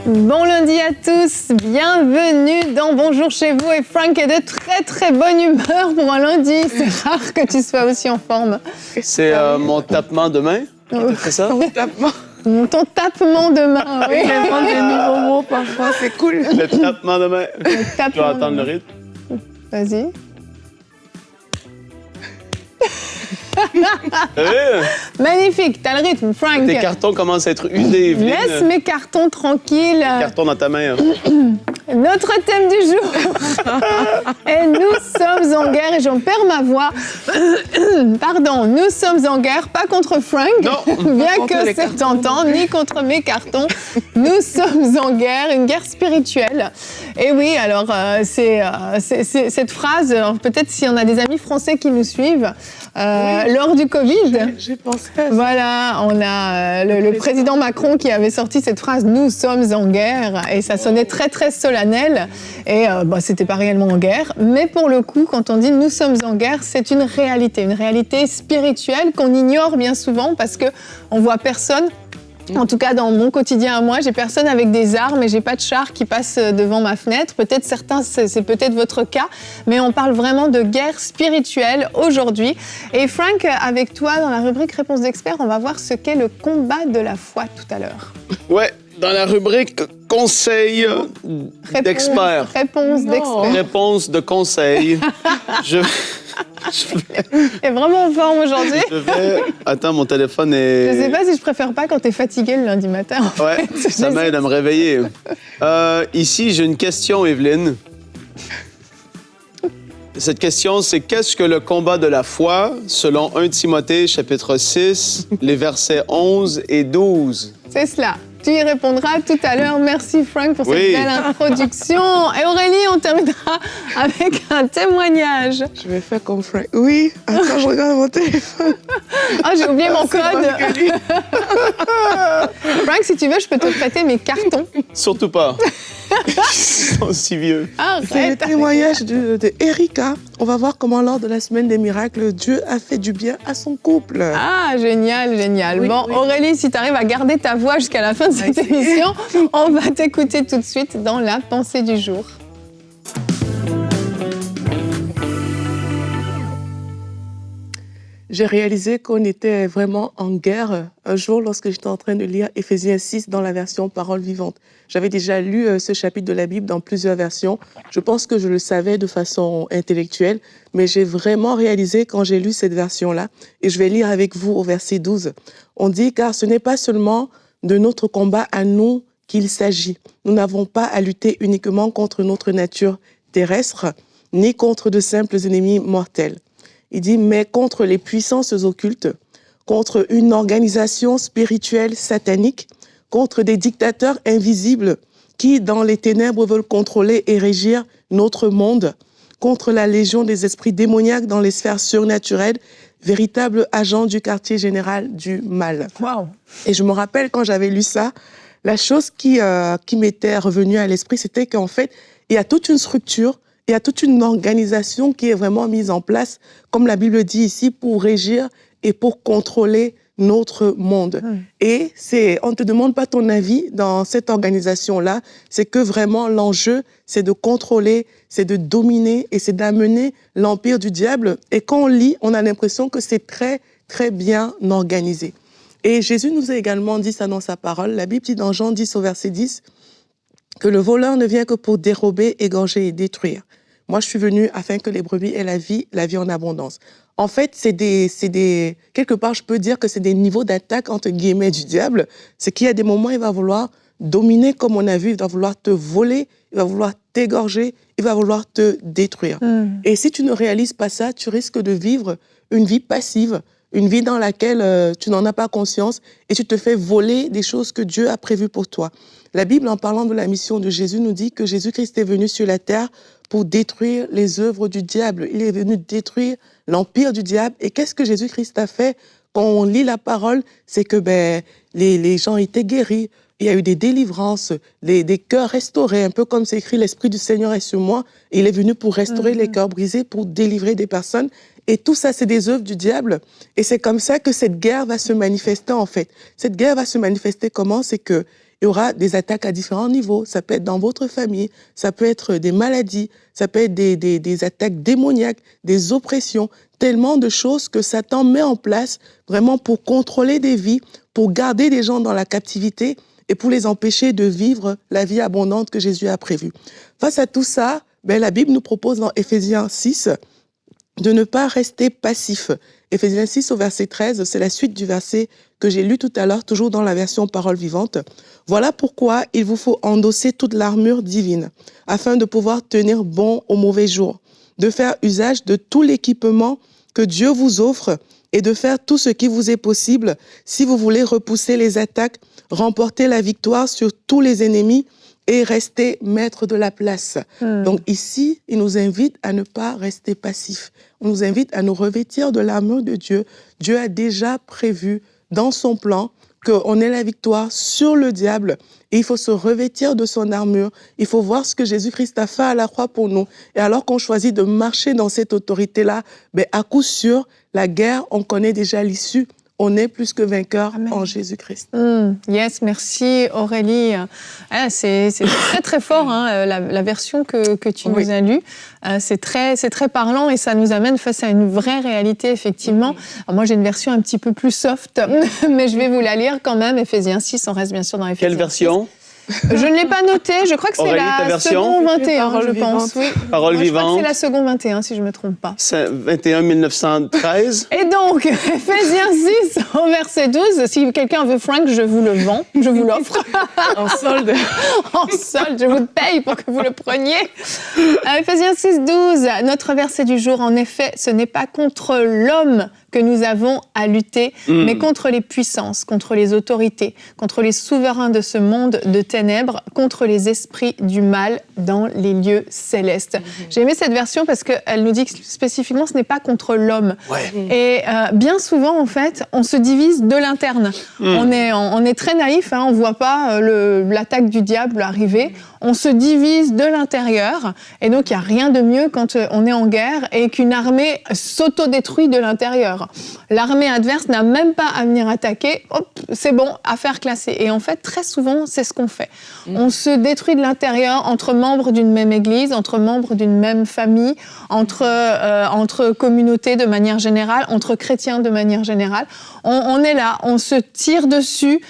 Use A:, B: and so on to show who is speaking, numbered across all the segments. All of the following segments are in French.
A: Bon lundi à tous, bienvenue dans Bonjour chez vous et Frank est de très très bonne humeur pour un lundi, c'est rare que tu sois aussi en forme.
B: C'est mon tapement de main, c'est ça?
A: Ton tapement de main, oui.
C: Il invente des nouveaux mots parfois, c'est cool.
B: Le tapement de main.
A: Le
B: Tu vas entendre le rythme.
A: Vas-y. Magnifique, t'as le rythme, Frank.
B: Tes cartons commencent à être usés, Evelyne.
A: Laisse mes cartons tranquilles.
B: Carton dans ta main.
A: Notre thème du jour est Nous sommes en guerre et j'en perds ma voix. Pardon, nous sommes en guerre, pas contre Frank, bien que c'est tentant, ni contre mes cartons. Nous sommes en guerre, une guerre spirituelle. Et oui, alors c'est cette phrase, peut-être s'il y en a des amis français qui nous suivent, lors du Covid.
C: J'ai pensé à ça.
A: Voilà, on a le président Macron qui avait sorti cette phrase « Nous sommes en guerre » et ça sonnait très très solennel et c'était pas réellement en guerre. Mais pour le coup, quand on dit « Nous sommes en guerre », c'est une réalité spirituelle qu'on ignore bien souvent parce qu'on voit personne. En tout cas, dans mon quotidien à moi, j'ai personne avec des armes et j'ai pas de char qui passe devant ma fenêtre. Peut-être certains, c'est peut-être votre cas, mais on parle vraiment de guerre spirituelle aujourd'hui. Et Frank, avec toi, dans la rubrique Réponse d'expert, on va voir ce qu'est le combat de la foi tout à l'heure.
B: Ouais, dans la rubrique conseil d'expert.
A: Réponse d'expert.
B: Réponse de conseil.
A: T'es vraiment en forme aujourd'hui.
B: Attends, mon téléphone est...
A: Je sais pas si je préfère pas quand t'es fatigué le lundi matin.
B: Ouais, ça m'aide à me réveiller. Ici, j'ai une question, Evelyne. Cette question, c'est qu'est-ce que le combat de la foi, selon 1 Timothée, chapitre 6, les versets 11 et 12?
A: C'est cela. Tu y répondras tout à l'heure. Merci Frank pour cette belle introduction. Et Aurélie, on terminera avec un témoignage.
C: Je vais faire comme Frank. Oui, attends, je regarde mon téléphone.
A: Oh, j'ai oublié mon code. Frank, si tu veux, je peux te prêter mes cartons.
B: Surtout pas. Ils sont si vieux.
C: C'est le témoignage de Erika. On va voir comment, lors de la semaine des miracles, Dieu a fait du bien à son couple.
A: Ah, génial.
C: Oui,
A: Bon,
C: oui.
A: Aurélie, si tu arrives à garder ta voix jusqu'à la fin de cette émission, on va t'écouter tout de suite dans la pensée du jour.
C: J'ai réalisé qu'on était vraiment en guerre un jour lorsque j'étais en train de lire Éphésiens 6 dans la version Parole vivante. J'avais déjà lu ce chapitre de la Bible dans plusieurs versions. Je pense que je le savais de façon intellectuelle, mais j'ai vraiment réalisé quand j'ai lu cette version-là, et je vais lire avec vous au verset 12. On dit « Car ce n'est pas seulement de notre combat à nous qu'il s'agit. Nous n'avons pas à lutter uniquement contre notre nature terrestre, ni contre de simples ennemis mortels. » Il dit « mais contre les puissances occultes, contre une organisation spirituelle satanique, contre des dictateurs invisibles qui, dans les ténèbres, veulent contrôler et régir notre monde, contre la légion des esprits démoniaques dans les sphères surnaturelles, véritables agents du quartier général du mal. »
A: Wow.
C: Et je me rappelle quand j'avais lu ça, la chose qui m'était revenue à l'esprit, c'était qu'en fait, il y a toute une structure, il y a toute une organisation qui est vraiment mise en place, comme la Bible dit ici, pour régir et pour contrôler notre monde. Et on ne te demande pas ton avis dans cette organisation-là, c'est que vraiment l'enjeu, c'est de contrôler, c'est de dominer et c'est d'amener l'empire du diable. Et quand on lit, on a l'impression que c'est très, très bien organisé. Et Jésus nous a également dit ça dans sa parole. La Bible dit dans Jean 10 au verset 10 que le voleur ne vient que pour dérober, égorger et détruire. Moi, je suis venue afin que les brebis aient la vie en abondance. En fait, quelque part, je peux dire que c'est des niveaux d'attaque, entre guillemets, du diable. C'est qu'il y a des moments, il va vouloir dominer, comme on a vu, il va vouloir te voler, il va vouloir t'égorger, il va vouloir te détruire. Et si tu ne réalises pas ça, tu risques de vivre une vie passive, une vie dans laquelle tu n'en as pas conscience et tu te fais voler des choses que Dieu a prévues pour toi. La Bible, en parlant de la mission de Jésus, nous dit que Jésus-Christ est venu sur la terre pour détruire les œuvres du diable. Il est venu détruire l'empire du diable. Et qu'est-ce que Jésus-Christ a fait? Quand on lit la parole, c'est que les gens étaient guéris, il y a eu des délivrances, des cœurs restaurés, un peu comme c'est écrit, l'Esprit du Seigneur est sur moi. Il est venu pour restaurer les cœurs brisés, pour délivrer des personnes. Et tout ça, c'est des œuvres du diable. Et c'est comme ça que cette guerre va se manifester, en fait. Cette guerre va se manifester comment? C'est que il y aura des attaques à différents niveaux. Ça peut être dans votre famille, ça peut être des maladies, ça peut être des attaques démoniaques, des oppressions, tellement de choses que Satan met en place vraiment pour contrôler des vies, pour garder des gens dans la captivité et pour les empêcher de vivre la vie abondante que Jésus a prévue. Face à tout ça, la Bible nous propose dans Éphésiens 6 de ne pas rester passif. Éphésiens 6 au verset 13, c'est la suite du verset que j'ai lu tout à l'heure, toujours dans la version Parole vivante. Voilà pourquoi il vous faut endosser toute l'armure divine, afin de pouvoir tenir bon au mauvais jour, de faire usage de tout l'équipement que Dieu vous offre et de faire tout ce qui vous est possible si vous voulez repousser les attaques, remporter la victoire sur tous les ennemis et rester maître de la place. Donc ici, il nous invite à ne pas rester passif. On nous invite à nous revêtir de l'armure de Dieu. Dieu a déjà prévu dans son plan qu'on ait la victoire sur le diable. Et il faut se revêtir de son armure. Il faut voir ce que Jésus-Christ a fait à la croix pour nous. Et alors qu'on choisit de marcher dans cette autorité-là, à coup sûr, la guerre, on connaît déjà l'issue. On est plus que vainqueur en Jésus-Christ.
A: Yes, merci Aurélie. C'est très très fort la version que tu nous as lue. C'est très parlant et ça nous amène face à une vraie réalité effectivement. Alors moi j'ai une version un petit peu plus soft, mais je vais vous la lire quand même. Éphésiens 6, on reste bien sûr dans Éphésiens 6.
B: Quelle version?
A: Je ne l'ai pas noté, je crois que c'est la seconde 21, je pense. Oui.
B: Parole vivante.
A: Je crois que c'est la seconde 21, si je ne me trompe pas.
B: 21 1913.
A: Et donc, Éphésiens 6, au verset 12, si quelqu'un veut Frank, je vous le vends, je vous l'offre.
C: En solde.
A: En solde, je vous le paye pour que vous le preniez. Éphésiens 6, 12, notre verset du jour, en effet, ce n'est pas contre l'homme que nous avons à lutter, mais contre les puissances, contre les autorités, contre les souverains de ce monde de ténèbres, contre les esprits du mal dans les lieux célestes. J'ai aimé cette version parce qu'elle nous dit que spécifiquement, ce n'est pas contre l'homme.
B: Ouais.
A: Et bien souvent, en fait, on se divise de l'interne. On est très naïf, on ne voit pas l'attaque du diable arriver. On se divise de l'intérieur. Et donc, il n'y a rien de mieux quand on est en guerre et qu'une armée s'autodétruit de l'intérieur. L'armée adverse n'a même pas à venir attaquer. Hop, c'est bon, affaire classée. Et en fait, très souvent, c'est ce qu'on fait. On se détruit de l'intérieur entre membres d'une même église, entre membres d'une même famille, entre communautés de manière générale, entre chrétiens de manière générale. On est là, on se tire dessus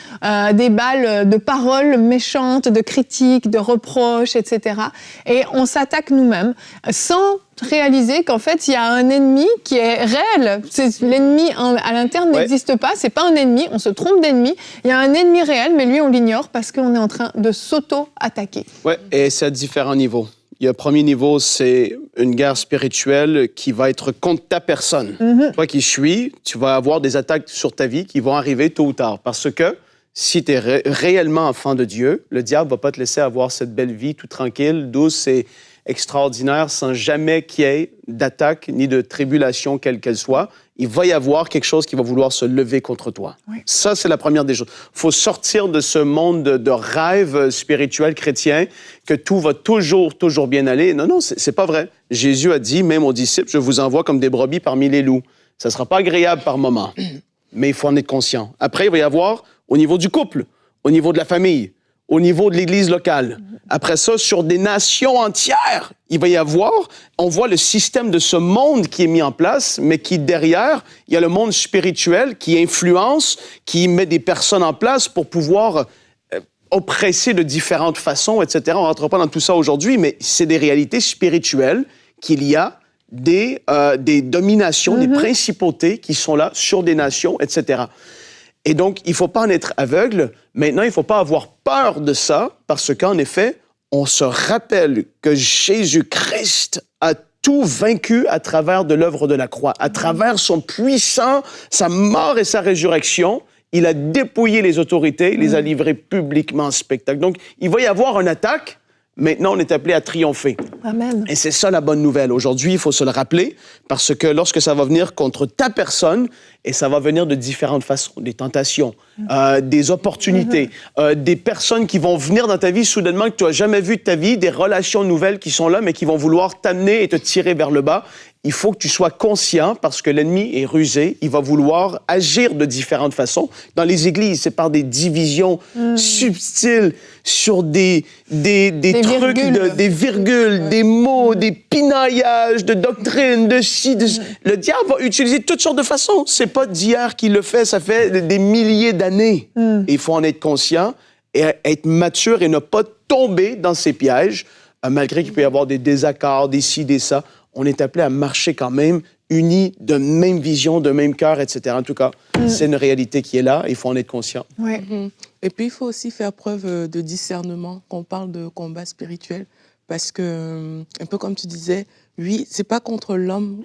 A: des balles de paroles méchantes, de critiques, de reproches, etc. Et on s'attaque nous-mêmes sans réaliser qu'en fait, il y a un ennemi qui est réel. L'ennemi à l'interne n'existe pas, c'est pas un ennemi, on se trompe d'ennemi. Il y a un ennemi réel, mais lui, on l'ignore parce qu'on est en train de s'auto-attaquer.
B: Oui, et c'est à différents niveaux. Il y a un premier niveau, c'est une guerre spirituelle qui va être contre ta personne. Toi qui suis, tu vas avoir des attaques sur ta vie qui vont arriver tôt ou tard. Parce que si tu es réellement enfant de Dieu, le diable ne va pas te laisser avoir cette belle vie tout tranquille, douce et extraordinaire, sans jamais qu'il y ait d'attaque ni de tribulation, quelle qu'elle soit. Il va y avoir quelque chose qui va vouloir se lever contre toi. Oui. Ça, c'est la première des choses. Il faut sortir de ce monde de rêve spirituel chrétien, que tout va toujours bien aller. Non, c'est pas vrai. Jésus a dit, même aux disciples, je vous envoie comme des brebis parmi les loups. Ça ne sera pas agréable par moment, mais il faut en être conscient. Après, il va y avoir au niveau du couple, au niveau de la famille, au niveau de l'Église locale. Après ça, sur des nations entières, il va y avoir, on voit le système de ce monde qui est mis en place, mais qui, derrière, il y a le monde spirituel qui influence, qui met des personnes en place pour pouvoir oppresser de différentes façons, etc. On ne rentre pas dans tout ça aujourd'hui, mais c'est des réalités spirituelles qu'il y a des dominations, des principautés qui sont là sur des nations, etc. Et donc, il ne faut pas en être aveugle. Maintenant, il ne faut pas avoir peur de ça, parce qu'en effet, on se rappelle que Jésus-Christ a tout vaincu à travers de l'œuvre de la croix. À travers son puissant, sa mort et sa résurrection, il a dépouillé les autorités, il les a livrées publiquement en spectacle. Donc, il va y avoir une attaque. Maintenant, on est appelé à triompher. Amen. Et c'est ça la bonne nouvelle. Aujourd'hui, il faut se le rappeler, parce que lorsque ça va venir contre ta personne, et ça va venir de différentes façons, des tentations, des opportunités, des personnes qui vont venir dans ta vie soudainement que tu n'as jamais vu de ta vie, des relations nouvelles qui sont là, mais qui vont vouloir t'amener et te tirer vers le bas. il faut que tu sois conscient parce que l'ennemi est rusé. Il va vouloir agir de différentes façons. Dans les églises, c'est par des divisions subtiles sur des trucs, des virgules, des mots, des pinaillages de doctrine, de ci, de... Le diable va utiliser toutes sortes de façons. C'est pas d'hier qu'il le fait, ça fait des milliers d'années. Et il faut en être conscient et être mature et ne pas tomber dans ces pièges, malgré qu'il peut y avoir des désaccords, des ci, des ça. On est appelé à marcher quand même unis, de même vision, de même cœur, etc. En tout cas, c'est une réalité qui est là. Il faut en être conscient.
A: Ouais.
C: Et puis, il faut aussi faire preuve de discernement quand on parle de combat spirituel. Parce que, un peu comme tu disais, oui, c'est pas contre l'homme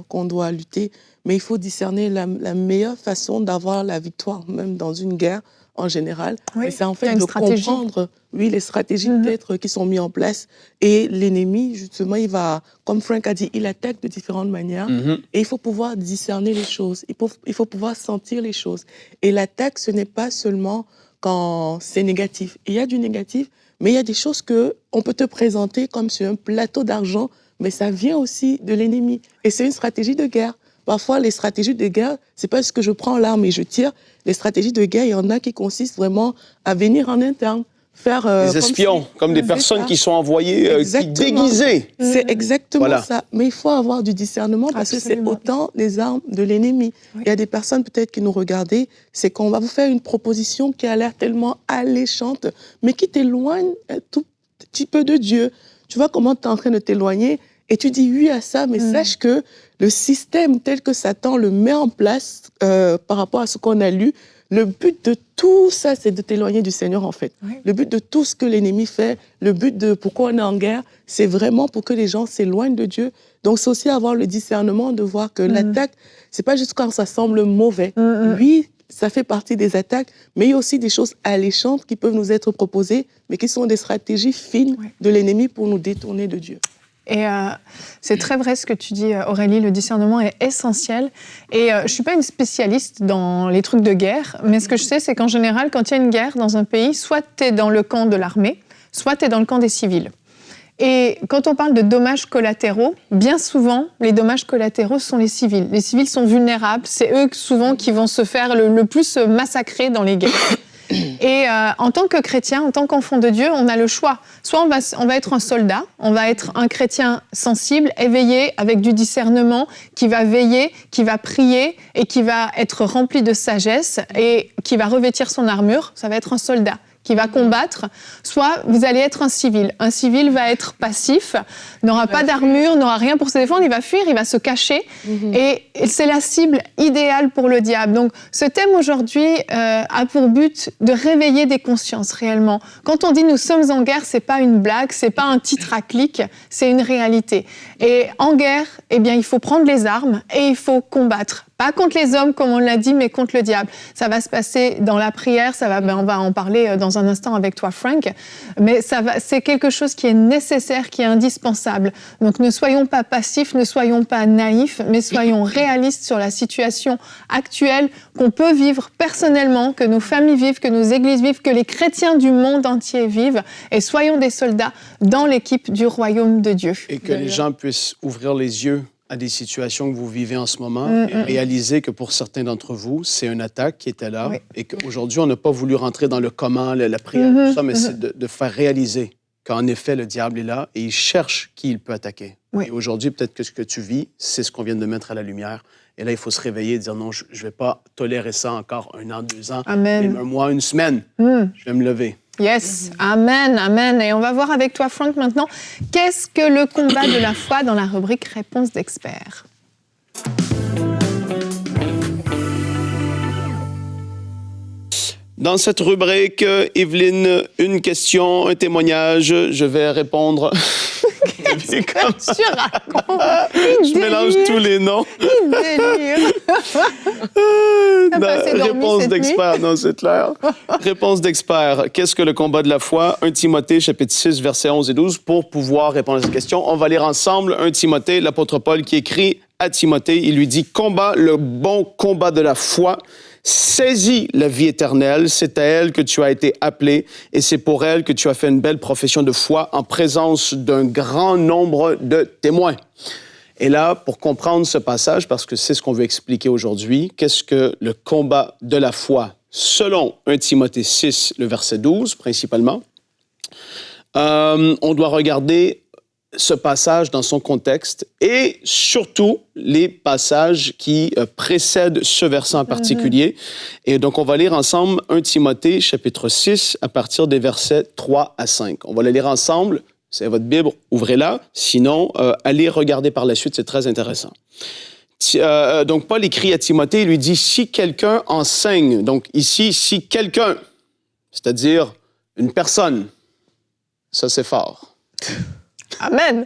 C: qu'on doit lutter, mais il faut discerner la meilleure façon d'avoir la victoire, même dans une guerre en général.
A: Oui,
C: mais c'est en fait de comprendre, oui, les stratégies peut-être qui sont mises en place. Et l'ennemi, justement, il va, comme Frank a dit, il attaque de différentes manières. Et il faut pouvoir discerner les choses. Il faut pouvoir sentir les choses. Et l'attaque, ce n'est pas seulement quand c'est négatif. Il y a du négatif, mais il y a des choses qu'on peut te présenter comme sur un plateau d'argent, mais ça vient aussi de l'ennemi. Et c'est une stratégie de guerre. Parfois, les stratégies de guerre, c'est pas ce que je prends l'arme et je tire. Les stratégies de guerre, il y en a qui consistent vraiment à venir en interne, faire...
B: des espions, comme des personnes qui sont envoyées, qui déguisées.
C: C'est exactement ça. Mais il faut avoir du discernement parce que c'est autant les armes de l'ennemi. Il y a des personnes peut-être qui nous regardaient, c'est qu'on va vous faire une proposition qui a l'air tellement alléchante, mais qui t'éloigne un tout petit peu de Dieu. Tu vois comment tu es en train de t'éloigner et tu dis oui à ça, mais sache que le système tel que Satan le met en place par rapport à ce qu'on a lu, le but de tout ça, c'est de t'éloigner du Seigneur, en fait. Oui. Le but de tout ce que l'ennemi fait, le but de pourquoi on est en guerre, c'est vraiment pour que les gens s'éloignent de Dieu. Donc, c'est aussi avoir le discernement de voir que l'attaque, c'est pas juste quand ça semble mauvais. Oui, ça fait partie des attaques, mais il y a aussi des choses alléchantes qui peuvent nous être proposées, mais qui sont des stratégies fines de l'ennemi pour nous détourner de Dieu.
A: Et c'est très vrai ce que tu dis, Aurélie, le discernement est essentiel. Et je ne suis pas une spécialiste dans les trucs de guerre, mais ce que je sais, c'est qu'en général, quand il y a une guerre dans un pays, soit tu es dans le camp de l'armée, soit tu es dans le camp des civils. Et quand on parle de dommages collatéraux, bien souvent, les dommages collatéraux sont les civils. Les civils sont vulnérables, c'est eux souvent qui vont se faire le plus massacrer dans les guerres. Et en tant que chrétien, en tant qu'enfant de Dieu, on a le choix. Soit on va être un soldat, on va être un chrétien sensible, éveillé, avec du discernement, qui va veiller, qui va prier et qui va être rempli de sagesse et qui va revêtir son armure. Ça va être un soldat qui va combattre, soit vous allez être un civil. Un civil va être passif, n'aura pas d'armure, n'aura rien pour se défendre, il va fuir, il va se cacher, et c'est la cible idéale pour le diable. Donc ce thème aujourd'hui a pour but de réveiller des consciences réellement. Quand on dit « nous sommes en guerre », c'est pas une blague, c'est pas un titre à clic, c'est une réalité. Et en guerre, eh bien, il faut prendre les armes et il faut combattre. Pas contre les hommes, comme on l'a dit, mais contre le diable. Ça va se passer dans la prière, on va en parler dans un instant avec toi, Frank, mais c'est quelque chose qui est nécessaire, qui est indispensable. Donc ne soyons pas passifs, ne soyons pas naïfs, mais soyons réalistes sur la situation actuelle qu'on peut vivre personnellement, que nos familles vivent, que nos églises vivent, que les chrétiens du monde entier vivent, et soyons des soldats dans l'équipe du royaume de Dieu.
B: Et que les gens puissent ouvrir les yeux à des situations que vous vivez en ce moment et réaliser que pour certains d'entre vous, c'est une attaque qui était là et qu'aujourd'hui, on n'a pas voulu rentrer dans le comment, la prière, tout ça, mais c'est de faire réaliser qu'en effet, le diable est là et il cherche qui il peut attaquer. Et aujourd'hui, peut-être que ce que tu vis, c'est ce qu'on vient de mettre à la lumière. Et là, il faut se réveiller et dire non, je ne vais pas tolérer ça encore 1 an, 2 ans, même un mois, 1 semaine. Je vais me lever.
A: Yes, amen, amen. Et on va voir avec toi, Frank, maintenant, qu'est-ce que le combat de la foi dans la rubrique Réponse d'experts?
B: Dans cette rubrique, Evelyne, une question, un témoignage, je vais répondre.
A: Qu'est-ce que tu racontes?
B: Je mélange tous les noms.
A: Il délire.
B: Réponse d'expert, non, c'est clair. Réponse d'expert. Qu'est-ce que le combat de la foi? 1 Timothée, chapitre 6, versets 11 et 12. Pour pouvoir répondre à cette question, on va lire ensemble 1 Timothée, l'apôtre Paul qui écrit à Timothée. Il lui dit « Combat le bon combat de la foi. Saisis la vie éternelle, c'est à elle que tu as été appelé et c'est pour elle que tu as fait une belle profession de foi en présence d'un grand nombre de témoins. » Et là, pour comprendre ce passage, parce que c'est ce qu'on veut expliquer aujourd'hui, qu'est-ce que le combat de la foi, selon 1 Timothée 6, le verset 12, principalement, on doit regarder ce passage dans son contexte et surtout les passages qui précèdent ce verset en particulier. Et donc, on va lire ensemble 1 Timothée, chapitre 6, à partir des versets 3 à 5. On va le lire ensemble. C'est votre Bible, ouvrez-la. Sinon, allez regarder par la suite, c'est très intéressant. Donc, Paul écrit à Timothée, il lui dit, si quelqu'un enseigne, donc ici, si quelqu'un, c'est-à-dire une personne, ça c'est fort.
A: Amen.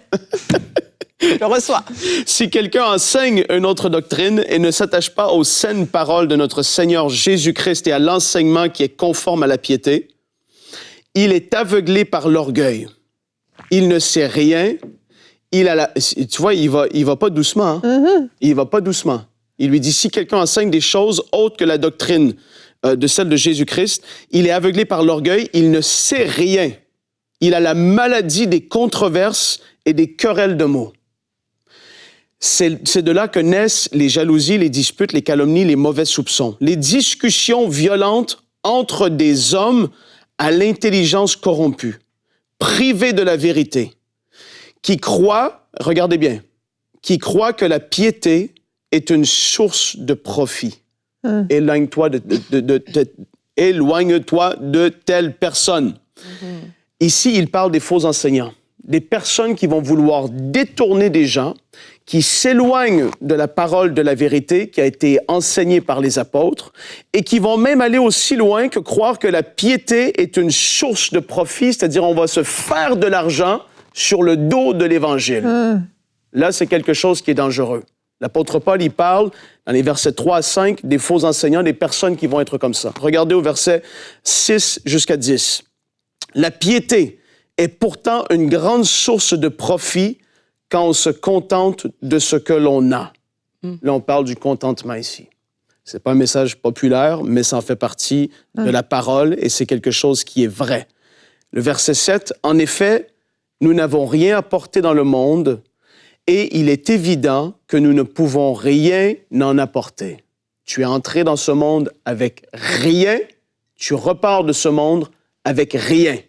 A: Je reçois.
B: Si quelqu'un enseigne une autre doctrine et ne s'attache pas aux saines paroles de notre Seigneur Jésus-Christ et à l'enseignement qui est conforme à la piété, il est aveuglé par l'orgueil. Il ne sait rien. Tu vois, il va pas doucement. Hein? Il va pas doucement. Il lui dit, si quelqu'un enseigne des choses autres que la doctrine de celle de Jésus-Christ, il est aveuglé par l'orgueil, il ne sait rien. Il a la maladie des controverses et des querelles de mots. C'est de là que naissent les jalousies, les disputes, les calomnies, les mauvais soupçons. Les discussions violentes entre des hommes à l'intelligence corrompue, privés de la vérité, qui croient, regardez bien, qui croient que la piété est une source de profit. Éloigne-toi de telle personne. Ici, il parle des faux enseignants, des personnes qui vont vouloir détourner des gens, qui s'éloignent de la parole de la vérité qui a été enseignée par les apôtres et qui vont même aller aussi loin que croire que la piété est une source de profit, c'est-à-dire on va se faire de l'argent sur le dos de l'Évangile. Là, c'est quelque chose qui est dangereux. L'apôtre Paul, il parle, dans les versets 3 à 5, des faux enseignants, des personnes qui vont être comme ça. Regardez au verset 6 jusqu'à 10. La piété est pourtant une grande source de profit quand on se contente de ce que l'on a. Là, on parle du contentement ici. Ce n'est pas un message populaire, mais ça en fait partie de la parole et c'est quelque chose qui est vrai. Le verset 7, « En effet, nous n'avons rien apporté dans le monde et il est évident que nous ne pouvons rien en apporter. Tu es entré dans ce monde avec rien, tu repars de ce monde avec rien. »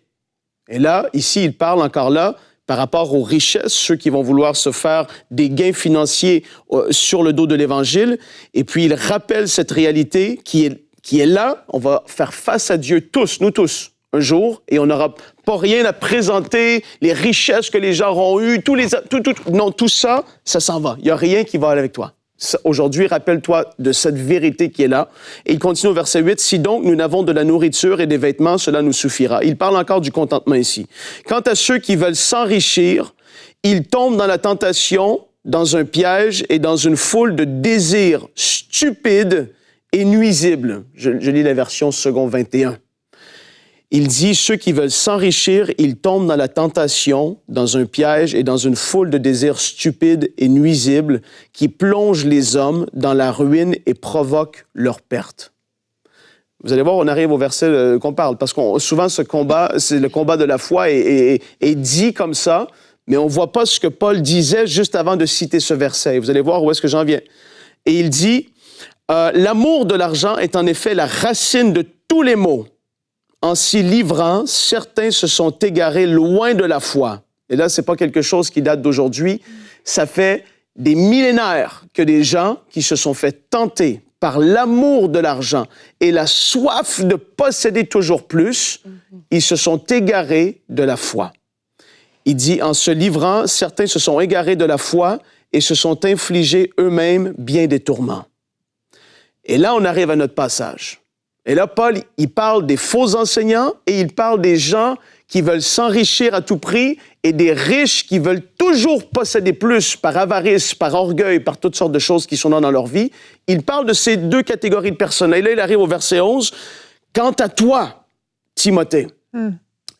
B: Et là, ici, il parle encore là par rapport aux richesses, ceux qui vont vouloir se faire des gains financiers sur le dos de l'Évangile. Et puis, il rappelle cette réalité qui est là. On va faire face à Dieu tous, nous tous, un jour, et on n'aura pas rien à présenter, les richesses que les gens auront eues, non, tout ça, ça s'en va. Il n'y a rien qui va aller avec toi. Aujourd'hui, rappelle-toi de cette vérité qui est là. Et il continue au verset 8, « Si donc nous n'avons de la nourriture et des vêtements, cela nous suffira. » Il parle encore du contentement ici. « Quant à ceux qui veulent s'enrichir, ils tombent dans la tentation, dans un piège et dans une foule de désirs stupides et nuisibles. » Je lis la version second 21. Il dit, ceux qui veulent s'enrichir, ils tombent dans la tentation, dans un piège et dans une foule de désirs stupides et nuisibles qui plongent les hommes dans la ruine et provoquent leur perte. Vous allez voir, on arrive au verset qu'on parle, parce que souvent ce combat, c'est le combat de la foi est dit comme ça, mais on ne voit pas ce que Paul disait juste avant de citer ce verset. Et vous allez voir où est-ce que j'en viens. Et il dit, l'amour de l'argent est en effet la racine de tous les maux. En s'y livrant, certains se sont égarés loin de la foi. Et là, ce n'est pas quelque chose qui date d'aujourd'hui. Ça fait des millénaires que des gens qui se sont fait tenter par l'amour de l'argent et la soif de posséder toujours plus, ils se sont égarés de la foi. Il dit, en se livrant, certains se sont égarés de la foi et se sont infligés eux-mêmes bien des tourments. Et là, on arrive à notre passage. Et là, Paul, il parle des faux enseignants et il parle des gens qui veulent s'enrichir à tout prix et des riches qui veulent toujours posséder plus par avarice, par orgueil, par toutes sortes de choses qui sont dans leur vie. Il parle de ces deux catégories de personnes. Et là, il arrive au verset 11. « Quant à toi, Timothée. »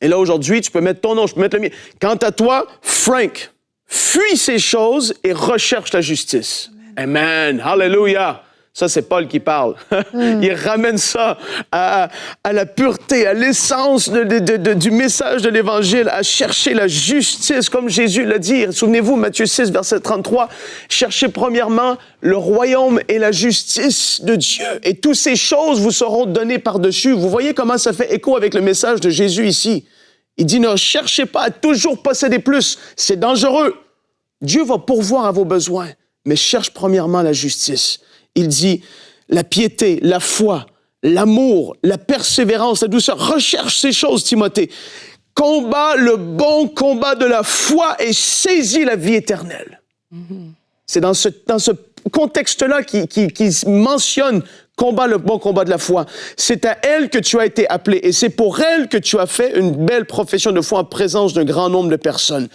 B: Et là, aujourd'hui, tu peux mettre ton nom, je peux mettre le mien. « Quant à toi, Frank, fuis ces choses et recherche la justice. » Amen. Hallelujah. Ça, c'est Paul qui parle. Il ramène ça à la pureté, à l'essence du message de l'Évangile, à chercher la justice, comme Jésus l'a dit. Souvenez-vous, Matthieu 6, verset 33, « Cherchez premièrement le royaume et la justice de Dieu, et toutes ces choses vous seront données par-dessus. » Vous voyez comment ça fait écho avec le message de Jésus ici. Il dit, ne cherchez pas à toujours posséder plus. C'est dangereux. Dieu va pourvoir à vos besoins, mais cherche premièrement la justice. Il dit, la piété, la foi, l'amour, la persévérance, la douceur. Recherche ces choses, Timothée. Combat le bon combat de la foi et saisis la vie éternelle. C'est dans ce contexte-là qui mentionne combat le bon combat de la foi. C'est à elle que tu as été appelé et c'est pour elle que tu as fait une belle profession de foi en présence d'un grand nombre de personnes.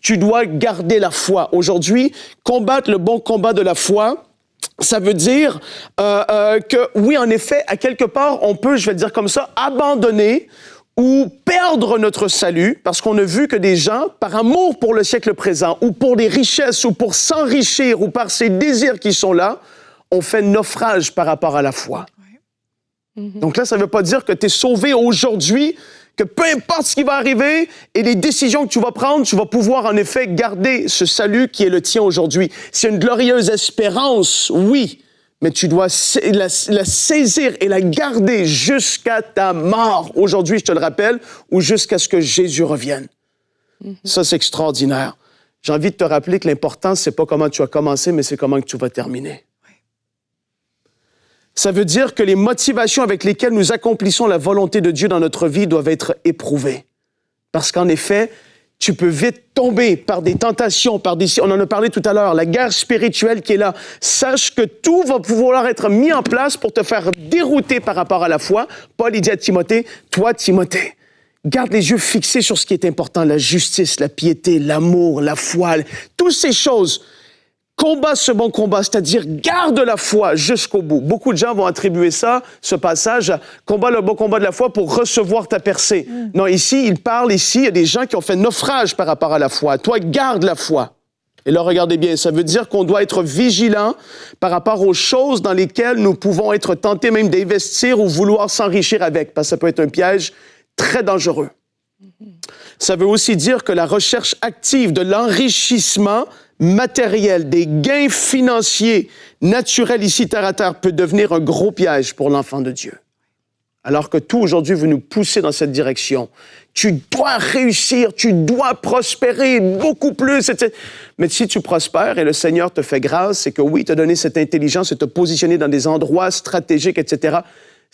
B: Tu dois garder la foi. Aujourd'hui, combattre le bon combat de la foi, ça veut dire que, oui, en effet, à quelque part, on peut, je vais le dire comme ça, abandonner ou perdre notre salut parce qu'on a vu que des gens, par amour pour le siècle présent ou pour les richesses ou pour s'enrichir ou par ces désirs qui sont là, ont fait naufrage par rapport à la foi. Donc là, ça ne veut pas dire que tu es sauvé aujourd'hui, que peu importe ce qui va arriver et les décisions que tu vas prendre, tu vas pouvoir en effet garder ce salut qui est le tien aujourd'hui. C'est une glorieuse espérance, oui, mais tu dois la saisir et la garder jusqu'à ta mort. Aujourd'hui, je te le rappelle, ou jusqu'à ce que Jésus revienne. Ça, c'est extraordinaire. J'ai envie de te rappeler que l'important, c'est pas comment tu as commencé, mais c'est comment que tu vas terminer. Ça veut dire que les motivations avec lesquelles nous accomplissons la volonté de Dieu dans notre vie doivent être éprouvées. Parce qu'en effet, tu peux vite tomber par des tentations, on en a parlé tout à l'heure, la guerre spirituelle qui est là. Sache que tout va pouvoir être mis en place pour te faire dérouter par rapport à la foi. Paul, il dit à Timothée, toi, Timothée, garde les yeux fixés sur ce qui est important, la justice, la piété, l'amour, la foi, toutes ces choses. Combat ce bon combat, c'est-à-dire garde la foi jusqu'au bout. Beaucoup de gens vont attribuer ça, ce passage, à combat le bon combat de la foi pour recevoir ta percée. Non, ici, il y a des gens qui ont fait naufrage par rapport à la foi. Toi, garde la foi. Et là, regardez bien, ça veut dire qu'on doit être vigilant par rapport aux choses dans lesquelles nous pouvons être tentés même d'investir ou vouloir s'enrichir avec, parce que ça peut être un piège très dangereux. Ça veut aussi dire que la recherche active de l'enrichissement matériel, des gains financiers naturels ici terre à terre peut devenir un gros piège pour l'enfant de Dieu. Alors que tout aujourd'hui veut nous pousser dans cette direction. Tu dois réussir, tu dois prospérer beaucoup plus. Etc. Mais si tu prospères et le Seigneur te fait grâce, c'est que oui, il t'a donné cette intelligence et t'a positionné dans des endroits stratégiques, etc.,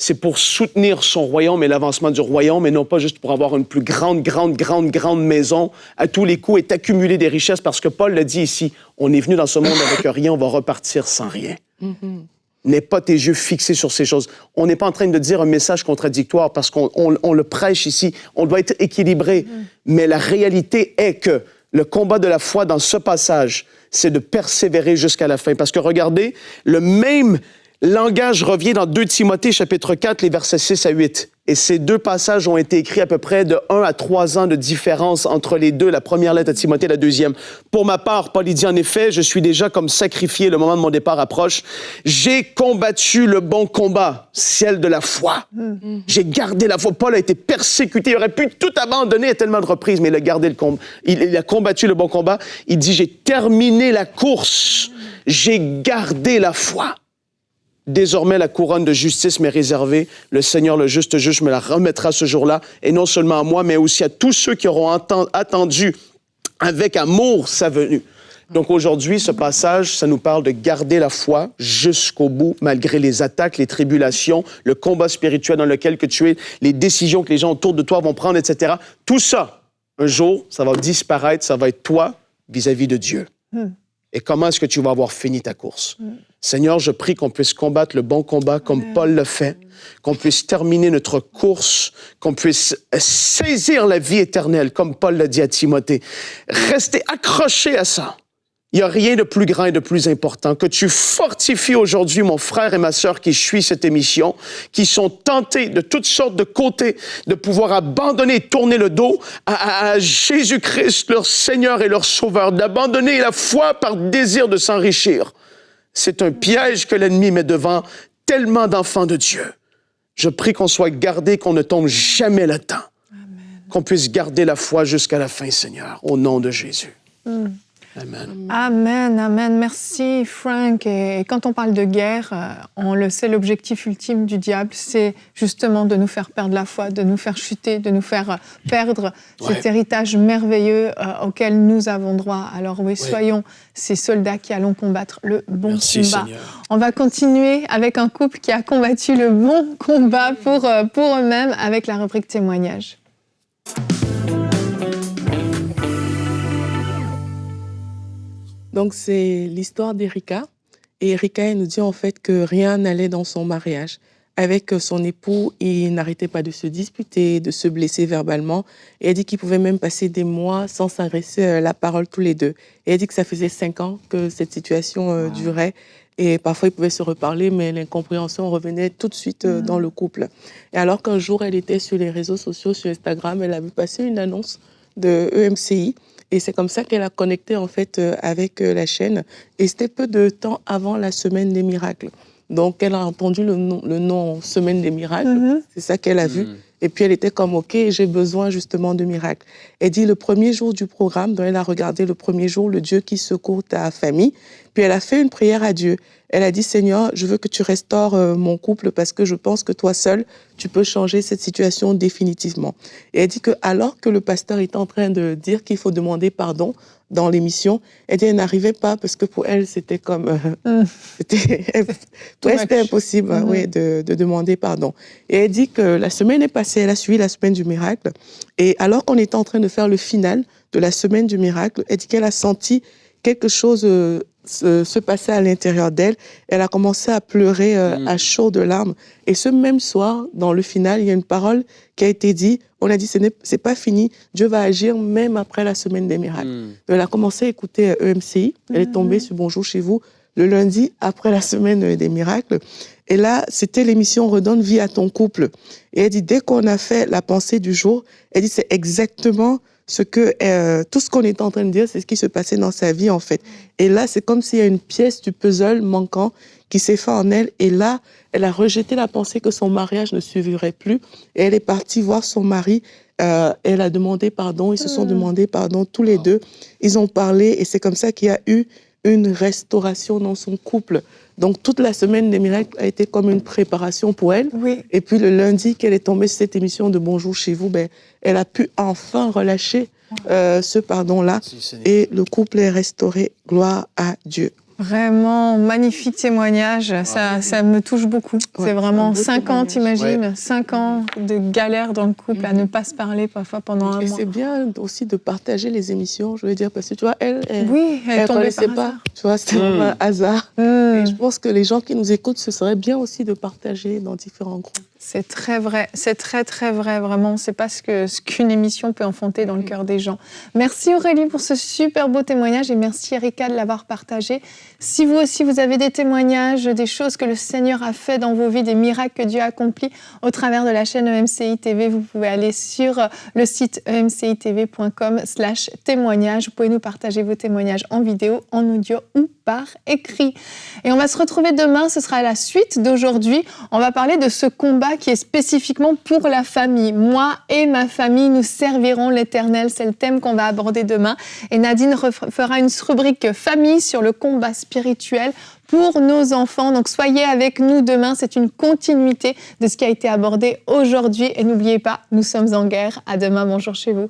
B: c'est pour soutenir son royaume et l'avancement du royaume, et non pas juste pour avoir une plus grande maison à tous les coups et t'accumuler des richesses, parce que Paul l'a dit ici, on est venu dans ce monde avec rien, on va repartir sans rien. N'aie pas tes yeux fixés sur ces choses. On n'est pas en train de dire un message contradictoire parce qu'on le prêche ici, on doit être équilibré, mais la réalité est que le combat de la foi dans ce passage, c'est de persévérer jusqu'à la fin, parce que regardez, le même langage revient dans 2 Timothée, chapitre 4, les versets 6 à 8. Et ces deux passages ont été écrits à peu près de 1 à 3 ans de différence entre les deux, la première lettre à Timothée, la deuxième. Pour ma part, Paul dit en effet, je suis déjà comme sacrifié, le moment de mon départ approche. J'ai combattu le bon combat, celle de la foi. J'ai gardé la foi. Paul a été persécuté, il aurait pu tout abandonner à tellement de reprises, mais il a gardé le combat. Il a combattu le bon combat. Il dit, j'ai terminé la course, j'ai gardé la foi. Désormais, la couronne de justice m'est réservée. Le Seigneur, le juste juge, me la remettra ce jour-là. Et non seulement à moi, mais aussi à tous ceux qui auront attendu avec amour sa venue. Donc aujourd'hui, ce passage, ça nous parle de garder la foi jusqu'au bout, malgré les attaques, les tribulations, le combat spirituel dans lequel que tu es, les décisions que les gens autour de toi vont prendre, etc. Tout ça, un jour, ça va disparaître, ça va être toi vis-à-vis de Dieu. Et comment est-ce que tu vas avoir fini ta course? Seigneur, je prie qu'on puisse combattre le bon combat comme Paul le fait, qu'on puisse terminer notre course, qu'on puisse saisir la vie éternelle comme Paul l'a dit à Timothée. Restez accrochés à ça. Il n'y a rien de plus grand et de plus important que tu fortifies aujourd'hui mon frère et ma sœur qui suivent cette émission, qui sont tentés de toutes sortes de côtés de pouvoir abandonner et tourner le dos à Jésus-Christ, leur Seigneur et leur Sauveur, d'abandonner la foi par désir de s'enrichir. C'est un piège que l'ennemi met devant tellement d'enfants de Dieu. Je prie qu'on soit gardé, qu'on ne tombe jamais là-dedans. Qu'on puisse garder la foi jusqu'à la fin, Seigneur, au nom de Jésus. Amen.
A: Amen, amen. Merci, Frank. Et quand on parle de guerre, on le sait, l'objectif ultime du diable, c'est justement de nous faire perdre la foi, de nous faire chuter, de nous faire perdre cet héritage merveilleux auquel nous avons droit. Alors oui, soyons ces soldats qui allons combattre le bon combat.
B: Seigneur.
A: On va continuer avec un couple qui a combattu le bon combat pour eux-mêmes avec la rubrique témoignage.
C: Donc, c'est l'histoire d'Erika. Et Erika, elle nous dit en fait que rien n'allait dans son mariage. Avec son époux, il n'arrêtait pas de se disputer, de se blesser verbalement. Et elle dit qu'ils pouvaient même passer des mois sans s'adresser la parole tous les deux. Et elle dit que ça faisait 5 ans que cette situation durait. Et parfois, ils pouvaient se reparler, mais l'incompréhension revenait tout de suite dans le couple. Et alors qu'un jour, elle était sur les réseaux sociaux, sur Instagram, elle a vu passer une annonce de EMCI. Et c'est comme ça qu'elle a connecté en fait avec la chaîne. Et c'était peu de temps avant la Semaine des Miracles. Donc elle a entendu le nom Semaine des Miracles. C'est ça qu'elle a vu. Et puis elle était comme OK, j'ai besoin justement de miracles. Elle dit le premier jour du programme, donc elle a regardé le premier jour le Dieu qui secourt ta famille. Puis elle a fait une prière à Dieu. Elle a dit Seigneur, je veux que tu restaures mon couple parce que je pense que toi seul, tu peux changer cette situation définitivement. Et elle dit que alors que le pasteur était en train de dire qu'il faut demander pardon dans l'émission, elle dit elle n'arrivait pas parce que pour elle c'était comme c'était impossible de demander pardon. Et elle dit que la semaine est passée, elle a suivi la semaine du miracle. Et alors qu'on était en train de faire le final de la semaine du miracle, elle dit qu'elle a senti quelque chose se passer à l'intérieur d'elle. Elle a commencé à pleurer à chaud de larmes. Et ce même soir, dans le final, il y a une parole qui a été dite. On a dit, c'est pas fini. Dieu va agir même après la semaine des miracles. Elle a commencé à écouter EMCI. Elle est tombée sur Bonjour chez vous le lundi après la semaine des miracles. Et là, c'était l'émission Redonne vie à ton couple. Et elle dit, dès qu'on a fait la pensée du jour, elle dit, c'est exactement tout ce qu'on est en train de dire, c'est ce qui se passait dans sa vie, en fait. Et là, c'est comme s'il y a une pièce du puzzle manquant qui s'est fait en elle. Et là, elle a rejeté la pensée que son mariage ne survivrait plus. Et elle est partie voir son mari. Elle a demandé pardon. Ils se sont demandé pardon tous les deux. Ils ont parlé et c'est comme ça qu'il y a eu une restauration dans son couple. Donc, toute la semaine des miracles a été comme une préparation pour elle. Oui. Et puis, le lundi qu'elle est tombée sur cette émission de Bonjour chez vous, elle a pu enfin relâcher ce pardon-là. Et le couple est restauré. Gloire à Dieu.
A: Vraiment, magnifique témoignage. Ça me touche beaucoup. Ouais, c'est vraiment 5 ans, t'imagines, 5 ans de galère dans le couple, à ne pas se parler parfois pendant un mois.
C: Et c'est bien aussi de partager les émissions, je veux dire, parce que tu vois, elle
A: tombait
C: connaissait pas. Tu vois, c'était un hasard. Et je pense que les gens qui nous écoutent, ce serait bien aussi de partager dans différents groupes.
A: C'est très vrai, c'est très très vrai, vraiment. C'est pas ce qu'une émission peut enfanter dans le cœur des gens. Merci Aurélie pour ce super beau témoignage et merci Erika de l'avoir partagé. Si vous aussi vous avez des témoignages, des choses que le Seigneur a fait dans vos vies, des miracles que Dieu a accomplis au travers de la chaîne EMCI TV, vous pouvez aller sur le site emcitv.com/témoignages. Vous pouvez nous partager vos témoignages en vidéo, en audio ou par écrit. Et on va se retrouver demain, ce sera la suite d'aujourd'hui. On va parler de ce combat qui est spécifiquement pour la famille. Moi et ma famille, nous servirons l'Éternel. C'est le thème qu'on va aborder demain. Et Nadine fera une rubrique famille sur le combat spirituel pour nos enfants. Donc soyez avec nous demain. C'est une continuité de ce qui a été abordé aujourd'hui. Et n'oubliez pas, nous sommes en guerre. À demain, bonjour chez vous.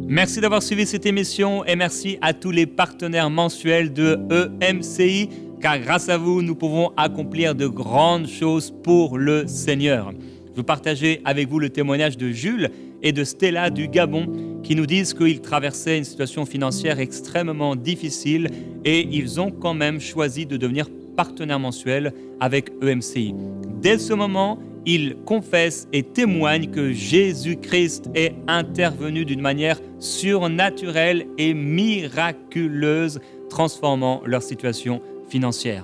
D: Merci d'avoir suivi cette émission et merci à tous les partenaires mensuels de EMCI, car grâce à vous, nous pouvons accomplir de grandes choses pour le Seigneur. Je veux partager avec vous le témoignage de Jules et de Stella du Gabon qui nous disent qu'ils traversaient une situation financière extrêmement difficile et ils ont quand même choisi de devenir partenaires mensuels avec EMCI. Dès ce moment, ils confessent et témoignent que Jésus-Christ est intervenu d'une manière surnaturelle et miraculeuse, transformant leur situation financière.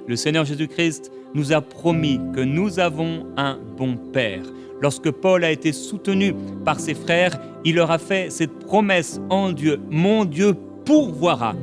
D: Le Seigneur Jésus-Christ nous a promis que nous avons un bon Père. lorsque Paul a été soutenu par ses frères, il leur a fait cette promesse en Dieu. Mon Dieu pourvoira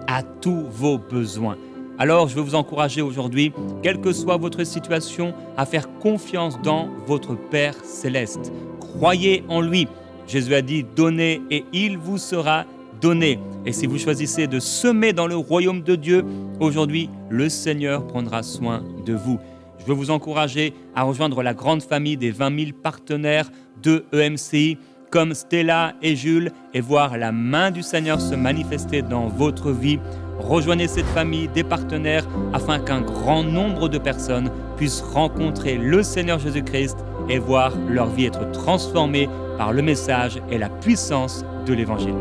D: à tous vos besoins. Alors, je veux vous encourager aujourd'hui, quelle que soit votre situation, à faire confiance dans votre Père céleste. Croyez en lui. Jésus a dit « Donnez et il vous sera donné ». Et si vous choisissez de semer dans le royaume de Dieu, aujourd'hui, le Seigneur prendra soin de vous. Je veux vous encourager à rejoindre la grande famille des 20 000 partenaires de EMCI, comme Stella et Jules, et voir la main du Seigneur se manifester dans votre vie. Rejoignez cette famille des partenaires afin qu'un grand nombre de personnes puissent rencontrer le Seigneur Jésus-Christ et voir leur vie être transformée par le message et la puissance de l'Évangile.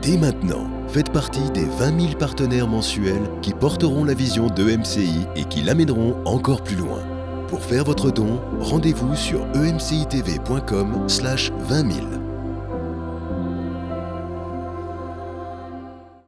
E: Dès maintenant, faites partie des 20 000 partenaires mensuels qui porteront la vision d'EMCI et qui l'amèneront encore plus loin. Pour faire votre don, rendez-vous sur emcitv.com/20 000.